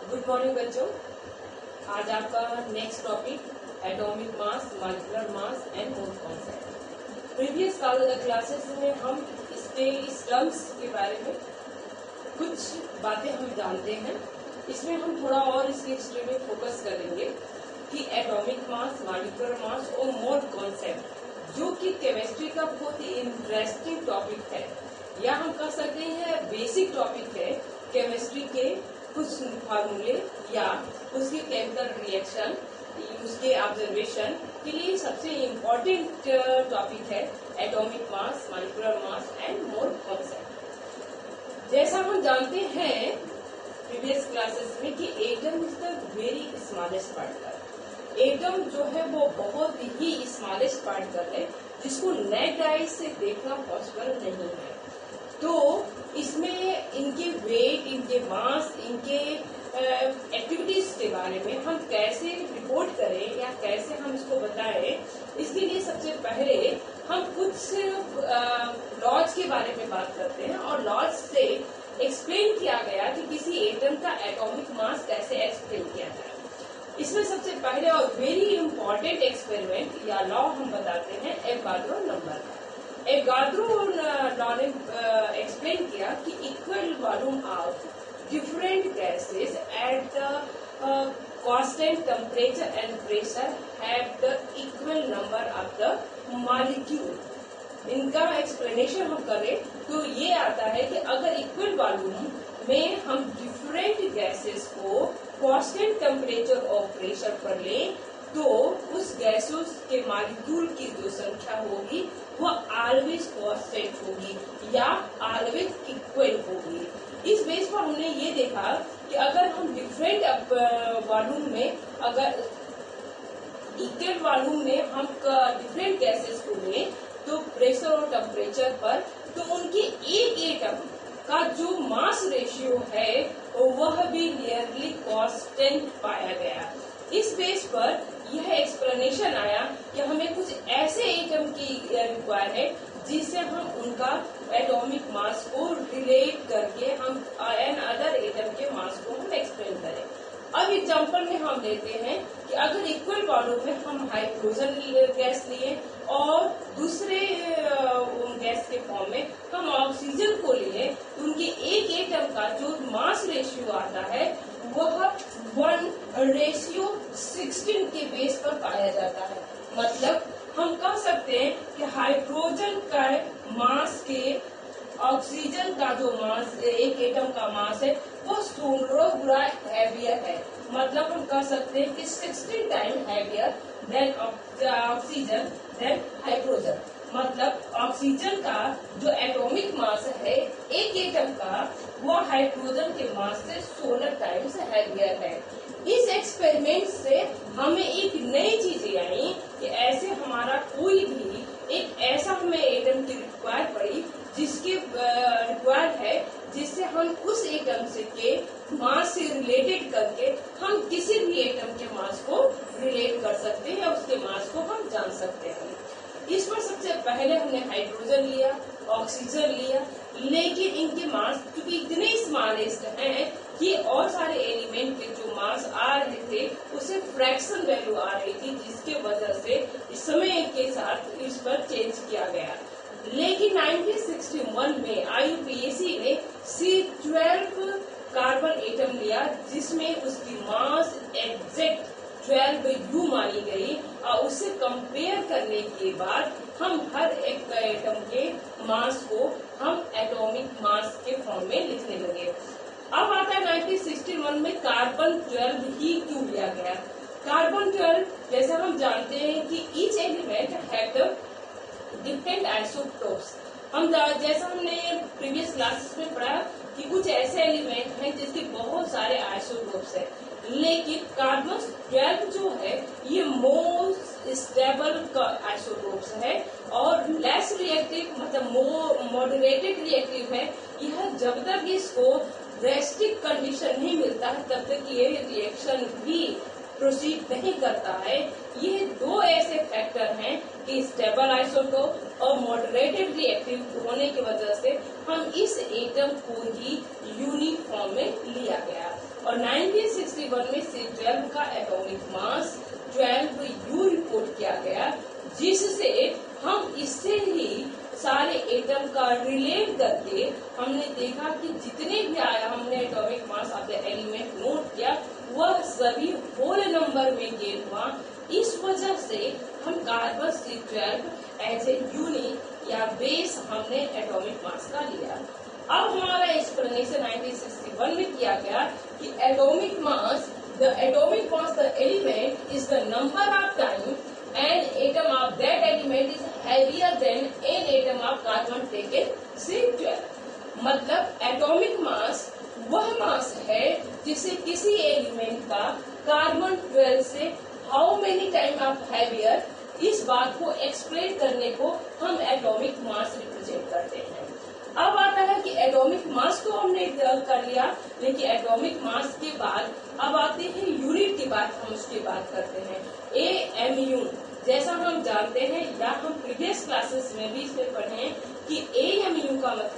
Good morning बच्चों। आज आपका next topic atomic mass, molecular mass and mole concept. Previous classes में हम इस टर्म्स के बारे में कुछ बातें हम जानते हैं। इसमें हम थोड़ा और इसकी हिस्ट्री में फोकस करेंगे कि एटॉमिक मास, मॉलिक्यूलर मास और मोल कॉन्सेप्ट, जो कि केमिस्ट्री का बहुत ही इंटरेस्टिंग टॉपिक है, या हम कह सकते हैं बेसिक टॉपिक है केमिस्ट्री के कुछ फार्मूले या उसके केमिकल रिएक्शन, उसके ऑब्जर्वेशन के लिए सबसे इम्पोर्टेंट टॉपिक है atomic mass, molecular mass and mole concept. जैसा हम जानते हैं प्रीवियस क्लासेस में कि atom is the very smallest particle. Atom जो है वो बहुत ही स्मॉलेस्ट पार्टिकल है जिसको नेक्ड आई से देखना पॉसिबल नहीं है। तो इसमें इनके वेट, इनके मास, इनके एक्टिविटीज के बारे में हम कैसे रिपोर्ट करें या कैसे हम इसको बताएं, इसके लिए सबसे पहले हम कुछ लॉज के बारे में बात करते हैं। और लॉज से एक्सप्लेन किया गया कि किसी एटम का एटॉमिक मास कैसे एक्सप्लेन किया जाए। इसमें सबसे पहले और वेरी इंपॉर्टेंट एक्सपेरिमेंट या लॉ हम बताते हैं एवोगाड्रो नंबर का। एवोगाड्रो लॉ ने एक्सप्लेन किया कि equal volume of different gases at the constant temperature and pressure have the equal number of the molecule. इनका एक्सप्लेनेशन हम करें तो ये आता है कि अगर इक्वल वॉल्यूम में हम डिफरेंट गैसेस को कांस्टेंट टेम्परेचर और प्रेशर पर लें तो उस गैसों के मॉलिक्यूल की जो संख्या होगी वो ऑलवेज कांस्टेंट होगी या ऑलवेज इक्वल होगी। इस बेस पर हमने ये देखा कि अगर हम डिफरेंट वॉल्यूम में, अगर इक्वल वॉल्यूम में हम डिफरेंट गैसेस को लें तो प्रेशर और टेम्परेचर पर, तो उनके एक एटम का जो मास रेशियो है वह भी नियरली कांस्टेंट पाया गया। इस बेस पर यह एक्सप्लेनेशन आया कि हमें कुछ ऐसे एटम की रिक्वायर है जिससे हम उनका एटॉमिक मास को रिलेट करके हम एन अदर एटम के मास को हम एक्सप्लेन करें। अब एग्जांपल में हम लेते हैं कि अगर इक्वल वॉल्यूम में हम हाइड्रोजन गैस लिए और दूसरे गैस के फॉर्म में हम ऑक्सीजन को लिए, तो उनके एक एटम का जो मास रेशियो आता है वह 1:16 के बेस पर पाया जाता है। मतलब हम कह सकते हैं कि हाइड्रोजन का मास के ऑक्सीजन का जो मास, एक एटम का मास है वो 16 गुना हैवियर है। मतलब हम कह सकते हैं कि 16 time heavier than oxygen than hydrogen. मतलब ऑक्सीजन का जो एटॉमिक मास है एक एटम का वो हाइड्रोजन के मास से 16 टाइम्स हैवियर है। इस एक्सपेरिमेंट से हमें एक नई चीज आई कि ऐसे हमारा कोई भी एक ऐसा हमें एटम की रिक्वायर पड़ी जिसके रिक्वायर है जिससे हम उस एटम से के मास से रिलेटेड करके हम किसी भी एटम के मास को रिलेट कर सकते हैं, उसके मास को हम जान सकते हैं। इसमें सबसे पहले हमने हाइड्रोजन लिया, ऑक्सीजन लिया, लेकिन इनके मास क्योंकि इतने स्मॉलेस्ट हैं कि और सारे एलिमेंट के जो मास आ रहे थे उससे फ्रैक्शन वैल्यू आ रही थी, जिसके वजह से इस समय के साथ इस पर चेंज किया गया। लेकिन 1961 में IUPAC ने C12 कार्बन एटम लिया जिसमें उसकी मास एग्जैक्ट 12U मानी गई और उससे कंपेयर करने के बाद हम हर एक एटम के मास को हम एटॉमिक मास के फॉर्म में लिखने लगे। अब आता है 1961 में कार्बन 12 ही क्यों लिया गया। कार्बन 12 जैसे हम जानते हैं कि each element have different isotopes. हम जैसा हमने प्रीवियस क्लासेस में पढ़ा कि कुछ ऐसे एलिमेंट हैं जिसके बहुत सारे आइसोटोप्स हैं, लेकिन कार्बन 12 जो है ये मोस्ट स्टेबल आइसोटोप्स है और लेस रिएक्टिव, मतलब मॉडरेटेड रिएक्टिव है। यह जब तक इसको रेस्ट्रिक्ट कंडीशन नहीं मिलता है तब तक ये रिएक्शन भी प्रोसीड नहीं करता है। ये दो ऐसे फैक्टर हैं कि स्टेबल आइसोटोप और मॉडरेटेड रिएक्टिव होने की वजह से हम इस एटम को ही यूनिफॉर्म में लिया गया। और 1961 में C12 का एटॉमिक मास 12U रिपोर्ट किया गया, जिससे हम इससे ही सारे एटम का रिलेट करके हमने देखा कि जितने भी आया हमने atomic mass of the element note किया वह सभी होल नंबर में गेन हुआ। इस वजह से हम carbon C12 as a unit या बेस हमने एटॉमिक मास का लिया। अब हमारा एक्सप्लेनेशन 1961 में किया गया कि atomic mass the element is the number of time an atom of that element is heavier than an atom of carbon taken C12। मतलब एटॉमिक मास वह मास है जिसे किसी एलिमेंट का कार्बन 12 से how many time of heavier, इस बात को एक्सप्लेन करने को हम एटॉमिक मास रिप्रेजेंट करते हैं। अब आता है कि एटॉमिक मास तो हमने कर लिया, लेकिन एटॉमिक मास के बाद अब आते हैं यूनिट की बात, हम उसकी बात करते हैं AMU। जैसा हम जानते हैं या हम प्रीवियस क्लासेस में भी इसमें पढ़े हैं कि AMU का मतलब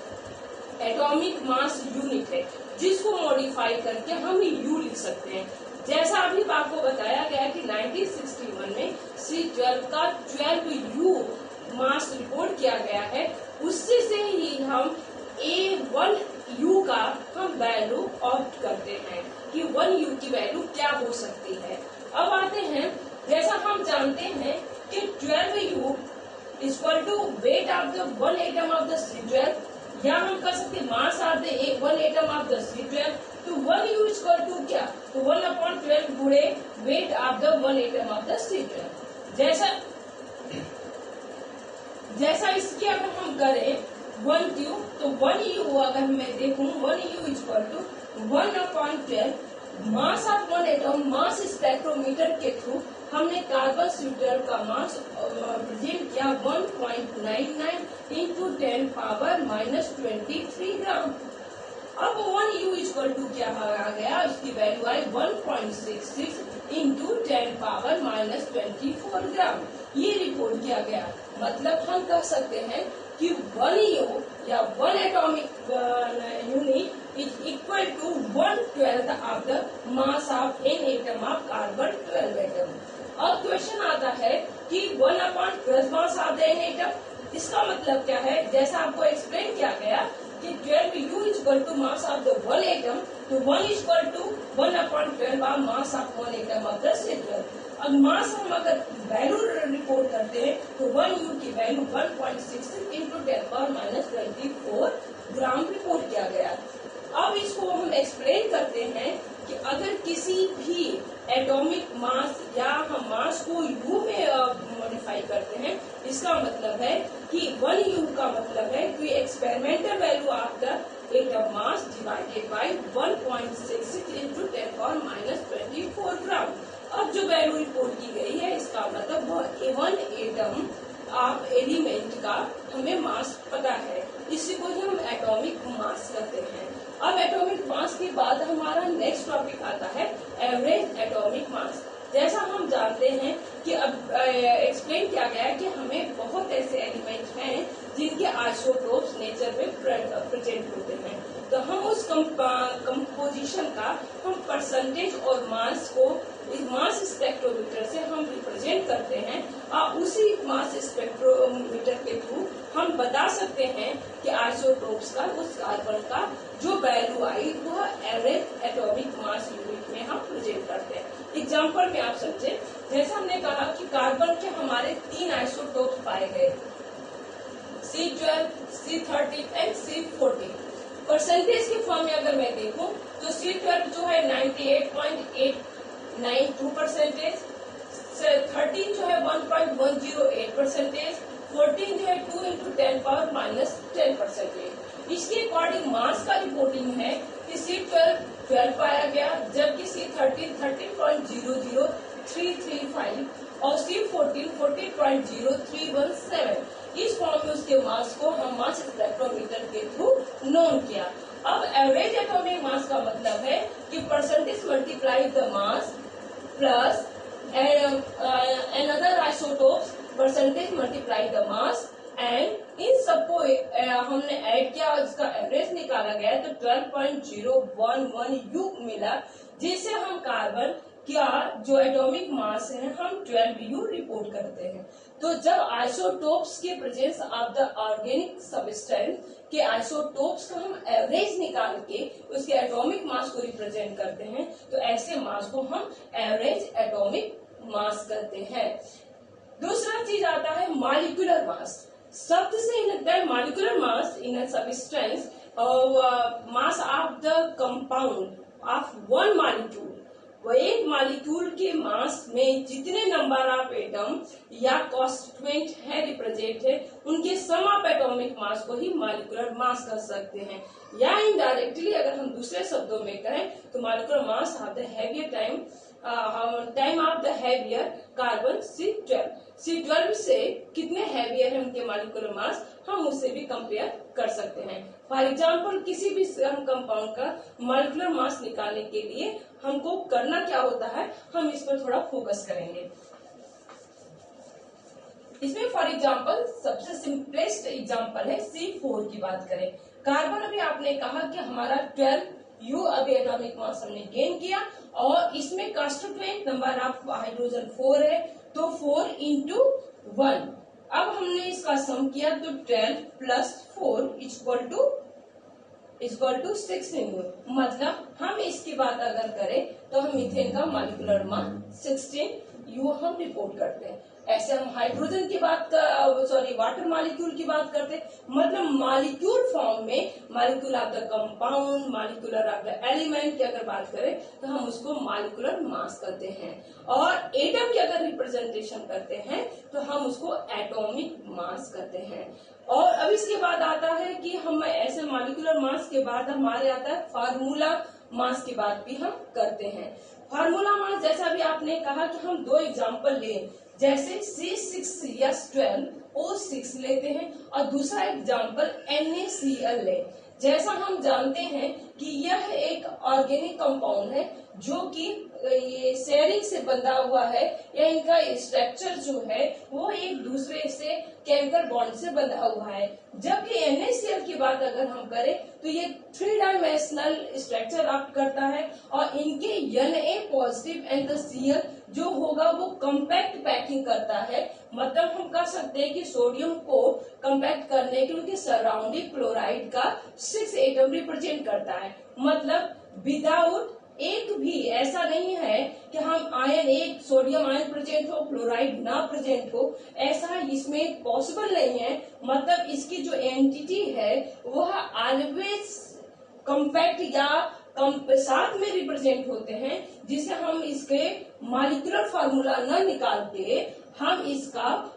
एटॉमिक मास यूनिट है, जिसको मॉडिफाई करके हम U लिख सकते हैं। जैसा अभी आपको बताया गया कि 1961 में C12 का 12U मास रिपोर्ट किया गया है, उससे से ही हम A1U का हम वैल्यू ऑप्ट करते हैं कि 1U की वैल्यू क्या हो सकती है। अब आते हैं, जैसा हम जानते हैं कि 12U equal to weight of the one atom of the C12, या हम कर सकते mass of the one atom of the C12, तो 1U इक्वल टू क्या, तो 1/12 गुणे weight of the one atom of the C12। जैसा इसकी अगर हम करें 1Q, तो 1U अगर मैं देखूं 1U equal to 1/12 mass of one atom. Mass spectrometer के थ्रू हमने कार्बन C12 का मास प्रेजेंट किया 1.99 इंटू 10⁻⁻23 ग्राम। अब 1U इक्वल टू क्या आ गया, उसकी वैल्यू आई 1.66 इंटू 10⁻⁻24 ग्राम। ये रिपोर्ट किया गया। मतलब हम कह सकते हैं कि 1U या 1 atomic unit is equal to 1/12 of the mass of an atom of carbon 12 atom. अब क्वेश्चन आता है कि 1/12 mass of the an atom, इसका मतलब क्या है। जैसा आपको एक्सप्लेन किया गया कि 12U equal to mass of the one atom, तो 1 equal to 1/12 of mass of one atom of the C12। अब मास हम अगर वैल्यू रिपोर्ट करते हैं तो 1U की वैल्यू 1.66 इंटू 10⁻⁻24 ग्राम रिपोर्ट किया गया। अब इसको हम एक्सप्लेन करते हैं कि अगर किसी भी एटॉमिक मास या हम मास को U में मॉडिफाई करते हैं, इसका मतलब है कि 1U का मतलब है कि experimental value of the atom mass divided by 1.66 into 10⁻⁻24 ग्राम। अब जो वैल्यू रिपोर्ट की गई है, इसका मतलब वह 1 एटम ऑफ एलिमेंट का हमें मास पता है, इसी को ही हम एटॉमिक मास कहते हैं। अब एटॉमिक मास के बाद हमारा नेक्स्ट टॉपिक आता है एवरेज एटॉमिक मास। जैसा हम जानते हैं कि अब एक्सप्लेन किया गया है कि हमें बहुत ऐसे एलिमेंट हैं जिनके आइसोटोप्स नेचर में प्रेजेंट होते हैं, तो हम उस कंपोजिशन का हम परसेंटेज और मास को इस मास स्पेक्ट्रोमीटर से हम रिप्रेजेंट करते हैं, और उसी मास स्पेक्ट्रोमीटर के थ्रू हम बता सकते हैं कि आइसोटोप्स का उस कार्बन का जो वैल्यू आई वह एवरेज एटॉमिक मास यूनिट में हम प्रेजेंट करते हैं। एग्जाम्पल में आप समझे, जैसा हमने कहा कि कार्बन के हमारे 3 आइसोटोप्स पाए गए, C12, C13 and C14। Percentage के फॉर्म में अगर मैं देखूं तो C12 जो है 98.892%, 13 जो है 1.108%, 14 जो है 2 इंटू 10⁻⁻10%। इसके अकॉर्डिंग मास का रिपोर्टिंग है कि C12 12 पाया गया, जबकि C13 13.00335 और C14 14.0317। इस फॉर्म में उसके मास को हम मास स्पेक्ट्रोमीटर के थ्रू नोन किया। अब एवरेज एटॉमिक मास का मतलब है कि percentage multiply the mass plus another isotopes percentage multiply the mass and in सबको हमने ऐड किया और इसका एवरेज निकाला गया तो 12.011 U मिला, जिससे हम कार्बन क्या जो एटॉमिक मास है हम 12U रिपोर्ट करते हैं। तो जब आइसोटोप्स के presence of the organic substance के आइसोटोप्स का हम एवरेज निकाल के उसके एटॉमिक मास को रिप्रेजेंट करते हैं, तो ऐसे मास को हम एवरेज एटॉमिक मास करते हैं। दूसरा चीज आता है मॉलिक्यूलर मास। शब्द से ही लगता है molecular mass in a substance mass of the compound of one molecule. वो एक मॉलिक्यूल के मास में जितने नंबर ऑफ एटम या कॉन्स्टिट्यूएंट है रिप्रेजेंट है उनके सम ऑफ एटॉमिक मास को ही मॉलिक्यूलर मास कर सकते हैं। या इनडायरेक्टली अगर हम दूसरे शब्दों में कहें तो molecular mass of the heavier time of the heavier carbon C12 से कितने हैवियर है उनके मॉलिक्यूलर मास, हम उससे भी कंपेयर कर सकते हैं। फॉर एग्जाम्पल किसी भी कंपाउंड का मॉलिक्यूलर मास निकालने के लिए हमको करना क्या होता है, हम इस पर थोड़ा फोकस करेंगे। इसमें फॉर एग्जाम्पल सबसे सिंपलेस्ट एग्जाम्पल है C4 की बात करें। कार्बन अभी आपने कहा कि हमारा 12U अभी एटॉमिक मास हमने गेन किया और इसमें कॉन्स्टिट्यूएंट नंबर ऑफ हाइड्रोजन 4 है, तो 4 into 1। अब हमने इसका सम किया तो 12 plus 4 इक्वल टू 16U। मतलब हम इसकी बात अगर करें तो हम मीथेन का मॉलिक्यूलर मास 16U हम रिपोर्ट करते हैं। ऐसे हम हाइड्रोजन की बात वाटर मॉलिक्यूल की बात करते हैं, मतलब मॉलिक्यूल फॉर्म में molecule of the compound, molecular of the element की अगर बात करें तो हम उसको मॉलिक्यूलर मास करते हैं। और एटम की अगर रिप्रेजेंटेशन करते हैं तो हम उसको एटॉमिक मास करते हैं। और अब इसके बाद आता है कि हम ऐसे मॉलिक्यूलर मास के बाद हमारे आता है फार्मूला मास की बात भी हम करते हैं। फार्मूला मास जैसा भी आपने कहा कि हम दो एग्जांपल लें, जैसे C6H12O6 लेते हैं और दूसरा एग्जांपल NaCl ले। जैसा हम जानते हैं कि यह एक ऑर्गेनिक कंपाउंड है जो कि ये शेयरिंग से बंधा हुआ है, या इनका स्ट्रक्चर जो है वो एक दूसरे से केमिकल बॉन्ड से बंधा हुआ है। जबकि NaCl की बात अगर हम करें तो ये 3 डायमेंशनल स्ट्रक्चर ऑप्ट करता है और इनके Na positive and the Cl जो होगा वो कम्पैक्ट पैकिंग करता है। मतलब हम कह सकते हैं कि सोडियम को कम्पैक्ट करने के लिए सराउंडिंग क्लोराइड का 6 एटम रिप्रेजेंट करता है। मतलब विदाउट एक भी ऐसा नहीं है कि हम आयन एक सोडियम आयन प्रेजेंट हो क्लोराइड ना प्रेजेंट हो, ऐसा इसमें पॉसिबल नहीं है। मतलब इसकी जो एंटिटी है वह ऑलवेज कम्पैक्ट या साथ में रिप्रेजेंट होते हैं, जिसे हम इसके मॉलिक्यूलर फार्मूला न निकाल के हम इसका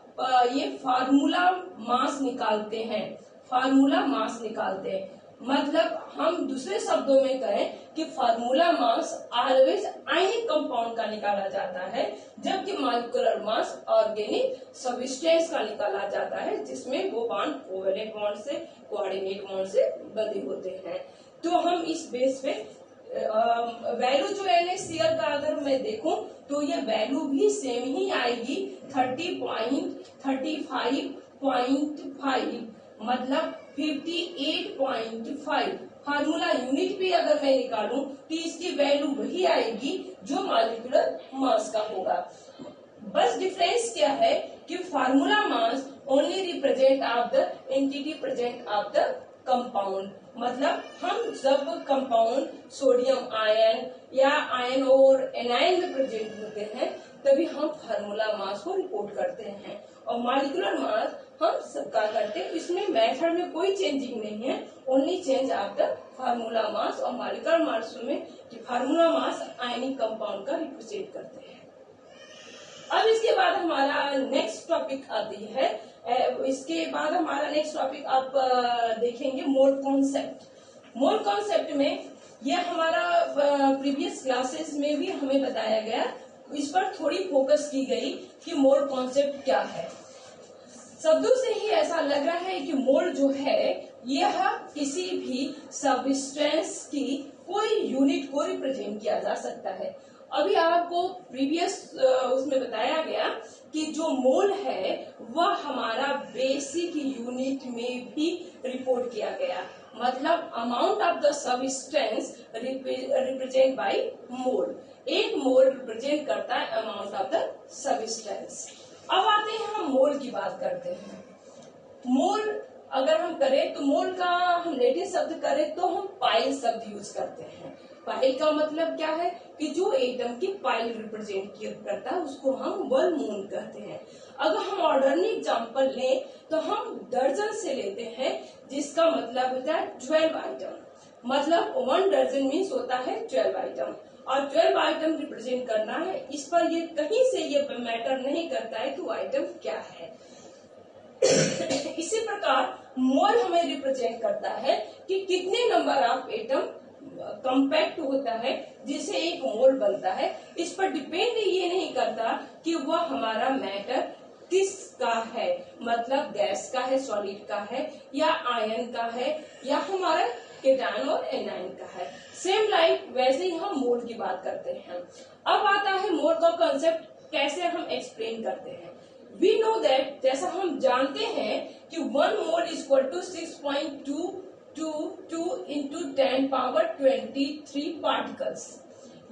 ये फार्मूला मास निकालते हैं। फार्मूला मास निकालते हैं मतलब हम दूसरे शब्दों में कहें कि formula mass always ionic compound का निकाला जाता है, जबकि मॉलिक्यूलर मास ऑर्गेनिक सब्सटेंस का निकाला जाता है, जिसमें वो बॉन्ड कोवेलेंट बॉन्ड से कोऑर्डिनेट बॉन्ड से बंधे होते हैं। तो हम इस बेस पे वैल्यू जो NaCl का अगर मैं देखूं तो ये वैल्यू भी सेम ही आएगी 30.35.5 मतलब 58.5। फार्मूला यूनिट भी अगर मैं निकालूं तो इसकी वैल्यू वही आएगी जो मॉलिक्यूलर मास का होगा। बस डिफरेंस क्या है कि formula mass only represent of the entity present of the compound. मतलब हम जब कंपाउंड सोडियम आयन या आयन और एनायन में प्रेजेंट होते हैं तभी हम फार्मूला मास को रिपोर्ट करते हैं, और मॉलिक्यूलर मास हम सबका करते हैं। इसमें मेथड में कोई चेंजिंग नहीं है, only change of the formula mass और मॉलिक्यूलर मास में कि फार्मूला मास आयनिक कंपाउंड का रिप्रेजेंट करते हैं। अब इसके बाद हमारा नेक्स्ट टॉपिक आती है, इसके बाद हमारा नेक्स्ट टॉपिक आप देखेंगे मोल कॉन्सेप्ट। मोल कॉन्सेप्ट में यह हमारा प्रीवियस क्लासेस में भी हमें बताया गया, इस पर थोड़ी फोकस की गई कि मोल कॉन्सेप्ट क्या है। शब्दों से ही ऐसा लग रहा है कि मोल जो है यह किसी भी सब्सटेंस की कोई यूनिट को रिप्रेजेंट किया जा सकता है। अभी आपको प्रीवियस उसमें बताया गया कि जो मोल है वह हमारा बेसिक यूनिट में भी रिपोर्ट किया गया, मतलब amount of the substance represent by mole. एक मोल रिप्रेजेंट करता है अमाउंट ऑफ द सबस्टेंस। अब आते हैं हम मोल की बात करते हैं। मोल अगर हम करें तो मोल का हम लैटिन शब्द करें तो हम पाइल शब्द यूज करते हैं। पाइल का मतलब क्या है कि जो एटम की पाइल रिप्रेजेंट करता है उसको हम वन मोल कहते हैं। अगर हम ऑर्डरली एग्जांपल लें तो हम दर्जन से लेते हैं, जिसका मतलब होता है 12 आइटम। मतलब 1 दर्जन मीन्स होता है 12 आइटम, और 12 आइटम रिप्रेजेंट करना है। इस पर ये कहीं से ये मैटर नहीं करता है कि वो आइटम क्या है। इसी प्रकार मोल हमें रिप्रेजेंट करता है कि कितने नंबर ऑफ एटम कंपैक्ट होता है जिसे एक मोल बनता है। इस पर डिपेंड ये नहीं करता कि वह हमारा मैटर किसका है, मतलब गैस का है, सॉलिड का है, या आयन का है, या हमारा केटायन और एनायन का है। सेम लाइक वैसे ही हम मोल की बात करते हैं। अब आता है मोल का कॉन्सेप्ट कैसे हम एक्सप्लेन करते हैं। वी नो दैट, जैसा हम जानते हैं कि 1 mole equal to 6.222 into 10 power 23 particles.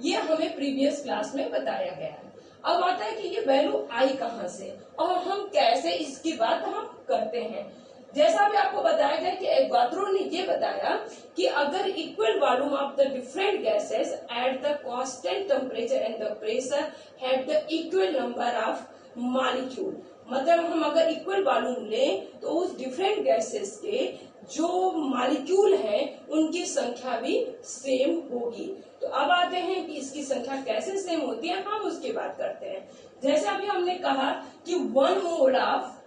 ये हमें प्रीवियस क्लास में बताया गया है। अब आता है कि ये वैल्यू आई कहाँ से और हम कैसे इसकी बात हम करते हैं। जैसा भी आपको बताया गया कि एवोगाद्रो ने ये बताया कि अगर equal volume of the different gases at the constant temperature and the pressure have the equal number of molecule, मतलब हम अगर इक्वल वॉल्यूम लें तो उस डिफरेंट गैसेस के जो मॉलिक्यूल हैं उनकी संख्या भी सेम होगी। तो अब आते हैं कि इसकी संख्या कैसे सेम होती है, हम उसकी बात करते हैं। जैसे अभी हमने कहा कि 1 mole of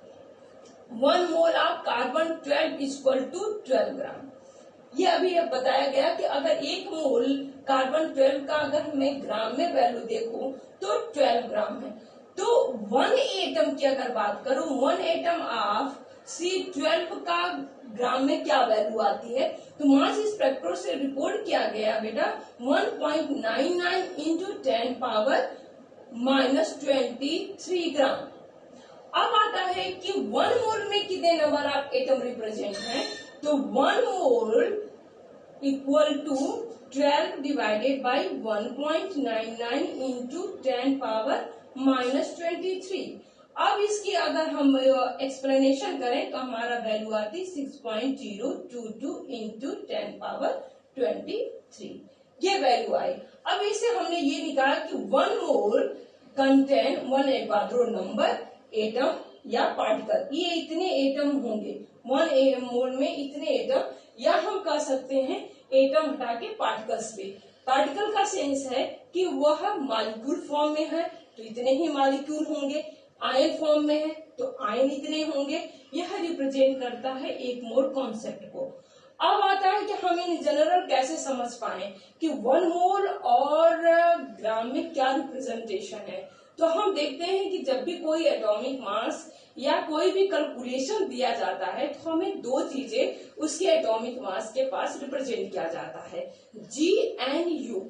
carbon 12 equal to 12 gram. ये अभी अब बताया गया कि अगर 1 मोल कार्बन 12 का अगर मैं ग्राम में वैल्यू देखूं तो 12 ग्राम है। तो 1 एटम की अगर बात करूं, 1 एटम ऑफ C12 का ग्राम में क्या वैल्यू आती है, तो मास स्पेक्ट्रो से रिपोर्ट किया गया बेटा 1.99 इंटू 10 पावर -23 ग्राम। अब आता है कि 1 मोल में कितने नंबर ऑफ एटम रिप्रेजेंट हैं, तो 1 mole equal to 12 divided by 1.99 into 10 power -23। अब इसकी अगर हम एक्सप्लेनेशन करें तो हमारा वैल्यू आती 6.022 इंटू 10 पावर 23, ये वैल्यू आई। अब इसे हमने ये निकाला कि 1 मोल कंटेन 1 एवोगाद्रो नंबर एटम या पार्टिकल, ये इतने एटम होंगे 1 मोल में इतने एटम, या हम कह सकते हैं एटम हटा के पार्टिकल्स पे। पार्टिकल का सेंस है कि वह मॉलिक्यूल फॉर्म में है तो इतने ही मॉलिक्यूल होंगे, आयन फॉर्म में है तो आयन इतने होंगे। यह रिप्रेजेंट करता है एक मोल कॉन्सेप्ट को। अब आता है कि हम इन जनरल कैसे समझ पाए कि 1 मोल और ग्राम में क्या रिप्रेजेंटेशन है। तो हम देखते हैं कि जब भी कोई एटॉमिक मास या कोई भी कैलकुलेशन दिया जाता है तो हमें 2 चीजें उसके एटॉमिक मास के पास रिप्रेजेंट किया जाता है, G एंड U।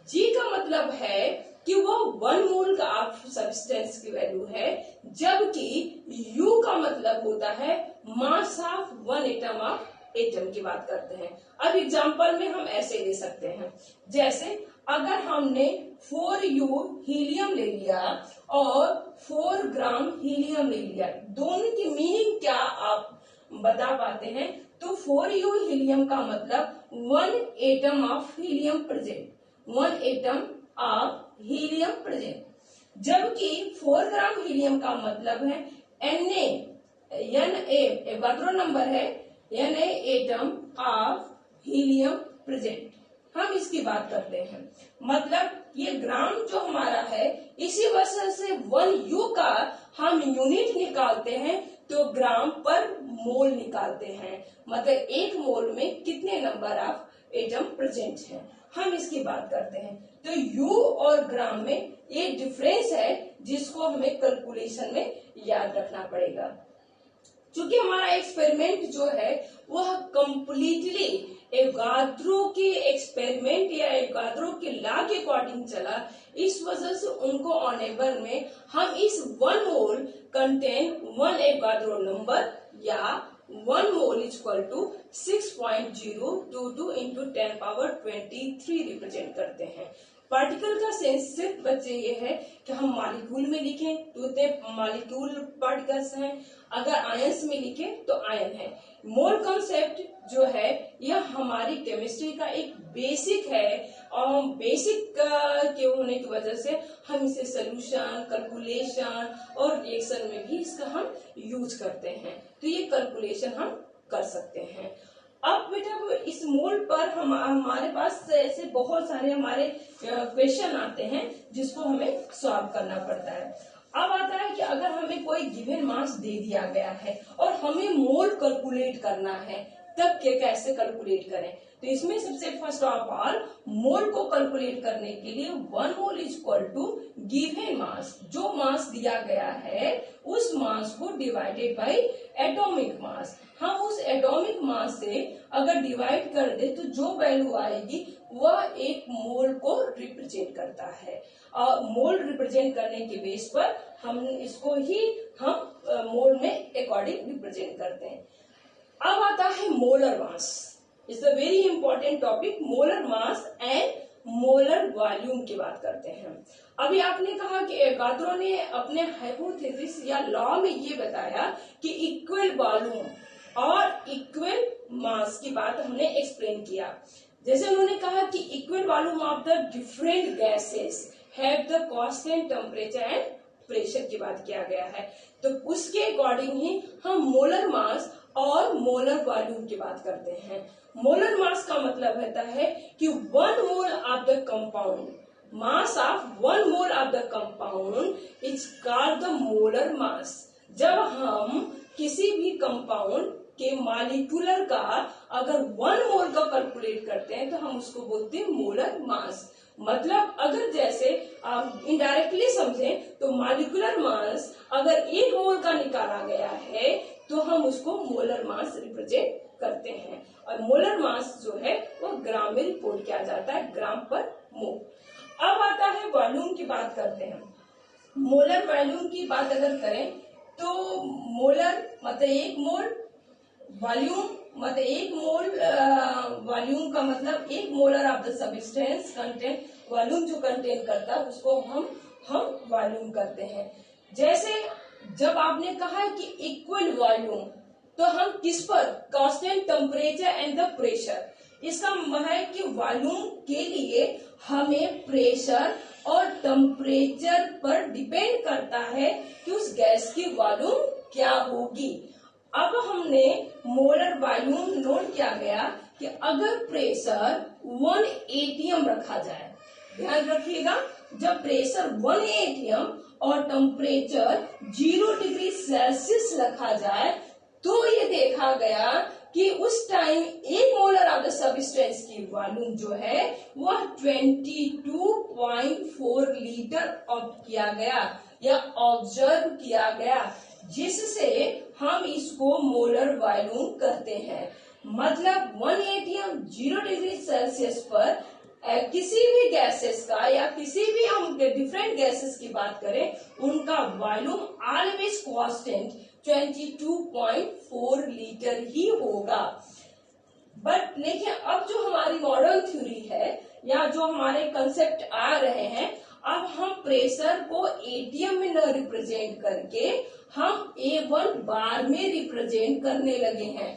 G का मतलब है कि वो 1 मोल का सब्सटेंस की वैल्यू है, जबकि U का मतलब होता है mass of 1 atom of atom की बात करते हैं। अब एग्जांपल में हम ऐसे ले सकते हैं, जैसे अगर हमने 4U हीलियम ले लिया और 4 ग्राम हीलियम ले लिया, दोनों की मीनिंग क्या आप बता पाते हैं? तो 4U हीलियम का मतलब 1 atom of helium present, 1 atom of helium present, जबकि 4 ग्राम हीलियम का मतलब है Na एवोगाद्रो नंबर है, Na atom of helium present. हम इसकी बात करते हैं, मतलब ये ग्राम जो हमारा है, इसी वजह से 1U का हम यूनिट निकालते हैं तो ग्राम पर मोल निकालते हैं, मतलब 1 मोल में कितने नंबर ऑफ एटम प्रेजेंट हैं, हम इसकी बात करते हैं। तो U और ग्राम में ये डिफरेंस है जिसको हमें कैलकुलेशन में याद रखना पड़ेगा। क्योंकि हमारा एक्सपेरिमेंट जो है वह कंप्लीटली एवोगाद्रो के एक्सपेरिमेंट या एवोगाद्रो के लॉ के अकॉर्डिंग चला, इस वजह से उनको ऑन एवर में हम इस 1 मोल कंटेन 1 एवोगाद्रो नंबर या 1 mole equal to 6.022 into 10⁻23 represent करते हैं। पार्टिकल का सेंस सिर्फ बच्चे ये है कि हम मॉलिक्यूल में लिखें तो मॉलिक्यूल पार्टिकल्स हैं, अगर आयंस में लिखें तो आयन है। मोल कॉन्सेप्ट जो है यह हमारी केमिस्ट्री का एक बेसिक है और बेसिक के होने की वजह से हम इसे सोल्यूशन, कैलकुलेशन और रिएक्शन में भी इसका हम यूज करते हैं, तो ये कैलकुलेशन हम कर सकते हैं। अब बेटा इस मोल पर हमारे पास ऐसे बहुत सारे हमारे क्वेश्चन आते हैं जिसको हमें सॉल्व करना पड़ता है। अब आता है कि अगर हमें कोई गिवन मास दे दिया गया है और हमें मोल कैलकुलेट करना है, तब कैसे कैलकुलेट करें? तो इसमें सबसे फर्स्ट ऑफ ऑल मोल को कैलकुलेट करने के लिए 1 mole equal to given mass, जो मास दिया गया है उस मास को डिवाइडेड बाय एटॉमिक मास। हम उस एटॉमिक मास से अगर डिवाइड कर दे तो जो वैल्यू आएगी वह एक मोल को रिप्रेजेंट करता है, और मोल रिप्रेजेंट करने के बेस पर हम इसको ही हम मोल में अकॉर्डिंग रिप्रेजेंट करते हैं। अब आता है molar mass, it's a very important topic. Molar mass and molar volume की बात करते हैं। अभी आपने कहा कि एवोगाद्रो ने अपने हाइपोथेसिस या लॉ में ये बताया कि इक्वल वॉल्यूम और इक्वल मास की बात हमने एक्सप्लेन किया। जैसे उन्होंने कहा कि equal volume of the different gases have the constant temperature and pressure की बात किया गया है, तो उसके अकॉर्डिंग ही हम मोलर मास और मोलर वॉल्यूम की बात करते हैं। मोलर मास का मतलब रहता है कि 1 mole of the compound, mass of 1 mole of the compound is called the molar mass. जब हम किसी भी कंपाउंड के मॉलिक्यूलर का अगर 1 मोल का कैलकुलेट करते हैं तो हम उसको बोलते हैं मोलर मास। मतलब अगर जैसे आप इनडायरेक्टली समझें तो मॉलिक्यूलर मास अगर 1 मोल का निकाला गया है तो हम उसको मोलर मास रिप्रेजेंट करते हैं, और मोलर मास जो है वो ग्राम में रिपोर्ट किया जाता है, ग्राम पर मोल। अब आता है वॉल्यूम की बात करते हैं। मोलर वॉल्यूम की बात अगर करें तो मोलर मतलब 1 मोल, वॉल्यूम मतलब 1 मोल, वॉल्यूम का मतलब 1 molar of the substance content, volume जो कंटेन करता है उसको हम वॉल्यूम करते हैं। जैसे जब आपने कहा कि इक्वल वॉल्यूम, तो हम किस पर? Constant temperature and the pressure. इसका मतलब है कि वॉल्यूम के लिए हमें प्रेशर और टेम्परेचर पर डिपेंड करता है कि उस गैस की वॉल्यूम क्या होगी। अब हमने मोलर वॉल्यूम नोट किया गया कि अगर प्रेशर 1 atm रखा जाए, ध्यान रखिएगा, जब प्रेशर 1 atm और टेम्परेचर 0 डिग्री सेल्सियस रखा जाए तो ये देखा गया कि उस time 1 molar of the substance की वॉल्यूम जो है वह 22.4 लीटर किया गया या ऑब्जर्व किया गया, जिससे हम इसको मोलर वॉल्यूम कहते हैं। मतलब 1 atm 0 डिग्री सेल्सियस पर किसी भी गैसेस का या किसी भी हम डिफरेंट गैसेस की बात करें उनका वॉल्यूम ऑलवेज कांस्टेंट 22.4 लीटर ही होगा। बट लेकिन अब जो हमारी मॉडर्न थ्योरी है या जो हमारे कंसेप्ट आ रहे हैं, अब हम प्रेशर को एटीएम में न रिप्रेजेंट करके हम A1 बार में रिप्रेजेंट करने लगे हैं।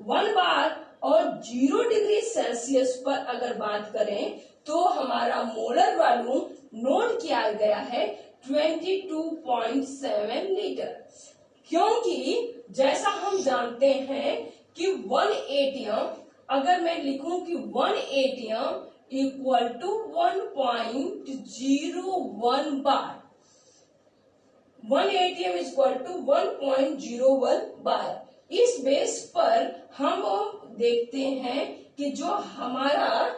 1 बार और 0 डिग्री सेल्सियस पर अगर बात करें तो हमारा मोलर वॉल्यूम नोट किया गया है 22.7 लीटर, क्योंकि जैसा हम जानते हैं कि 1 atm, अगर मैं लिखूं कि 1 atm equal to 1.01 bar, 1 atm equal to 1.01 bar. इस बेस पर हम देखते हैं कि जो हमारा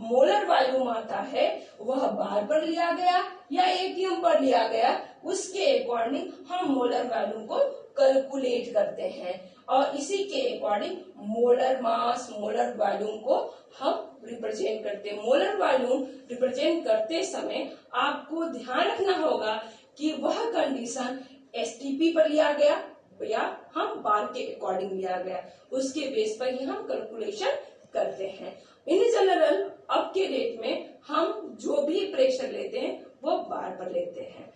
मोलर वॉल्यूम आता है वह बार पर लिया गया या एटीएम पर लिया गया, उसके अकॉर्डिंग हम मोलर वॉल्यूम को कैलकुलेट करते हैं। और इसी के according molar mass, molar volume को हम रिप्रेजेंट करते हैं। मोलर वॉल्यूम रिप्रेजेंट करते समय आपको ध्यान रखना होगा कि वह कंडीशन एसटीपी पर लिया गया या हम बार के अकॉर्डिंग लिया गया, उसके बेस पर ही हम कैलकुलेशन करते हैं। इन जनरल अब के डेट में हम जो भी प्रेशर लेते हैं वो बार पर लेते हैं।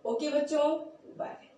ओके बच्चों, बाय।